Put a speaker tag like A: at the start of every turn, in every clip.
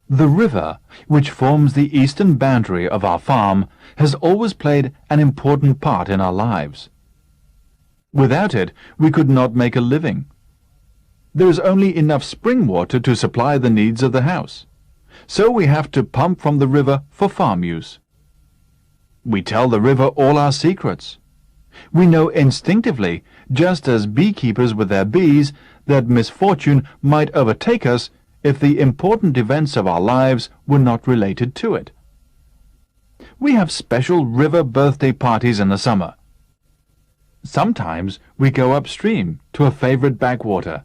A: The river, which forms the eastern boundary of our farm, has always played an important part in our lives. Without it, we could not make a living. There is only enough spring water to supply the needs of the house, so we have to pump from the river for farm use. We tell the river all our secrets. We know instinctively, just as beekeepers with their bees, that misfortune might overtake us if the important events of our lives were not related to it. We have special river birthday parties in the summer. Sometimes we go upstream to a favorite backwater.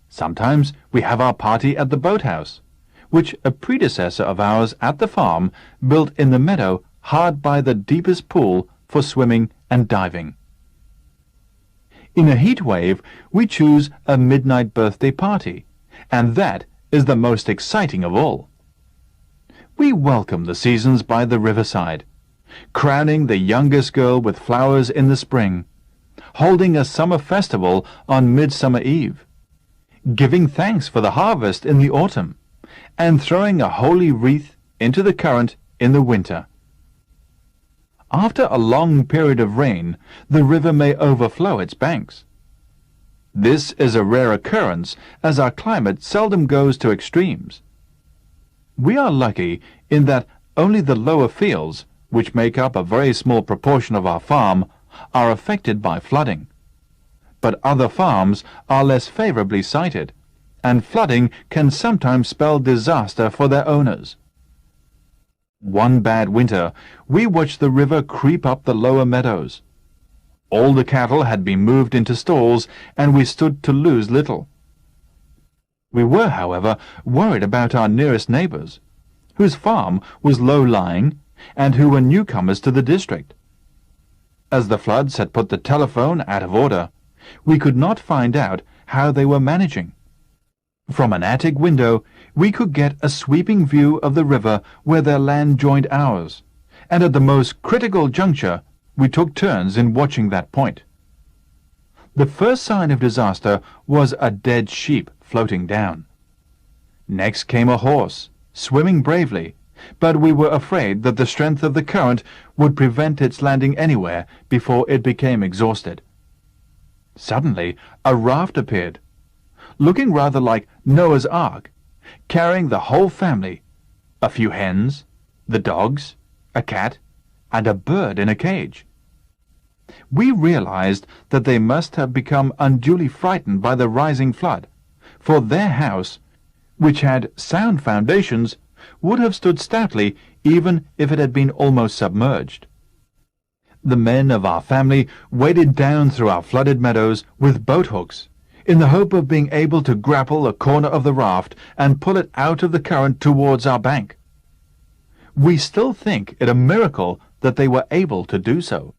A: Sometimes we have our party at the boathouse, which a predecessor of ours at the farm built in the meadow hard by the deepest pool for swimming and diving. In a heat wave, we choose a midnight birthday party, and that is the most exciting of all. We welcome the seasons by the riverside, crowning the youngest girl with flowers in the spring, holding a summer festival on Midsummer Eve, giving thanks for the harvest in the autumn, and throwing a holy wreath into the current in the winter. After a long period of rain, the river may overflow its banks. This is a rare occurrence, as our climate seldom goes to extremes. We are lucky in that only the lower fields, which make up a very small proportion of our farm, are affected by flooding. But other farms are less favorably sited, and flooding can sometimes spell disaster for their owners. One bad winter, we watched the river creep up the lower meadows. All the cattle had been moved into stalls, and we stood to lose little. We were, however, worried about our nearest neighbours, whose farm was low-lying and who were newcomers to the district. As the floods had put the telephone out of order, we could not find out how they were managing. From an attic window, we could get a sweeping view of the river where their land joined ours, and at the most critical juncture, we took turns in watching that point. The first sign of disaster was a dead sheep floating down. Next came a horse, swimming bravely, but we were afraid that the strength of the current would prevent its landing anywhere before it became exhausted. Suddenly, a raft appeared, looking rather like Noah's Ark, carrying the whole family, a few hens, the dogs, a cat, and a bird in a cage. We realized that they must have become unduly frightened by the rising flood, for their house, which had sound foundations, would have stood stoutly even if it had been almost submerged. The men of our family waded down through our flooded meadows with boat hooks, in the hope of being able to grapple a corner of the raft and pull it out of the current towards our bank. We still think it a miracle that they were able to do so.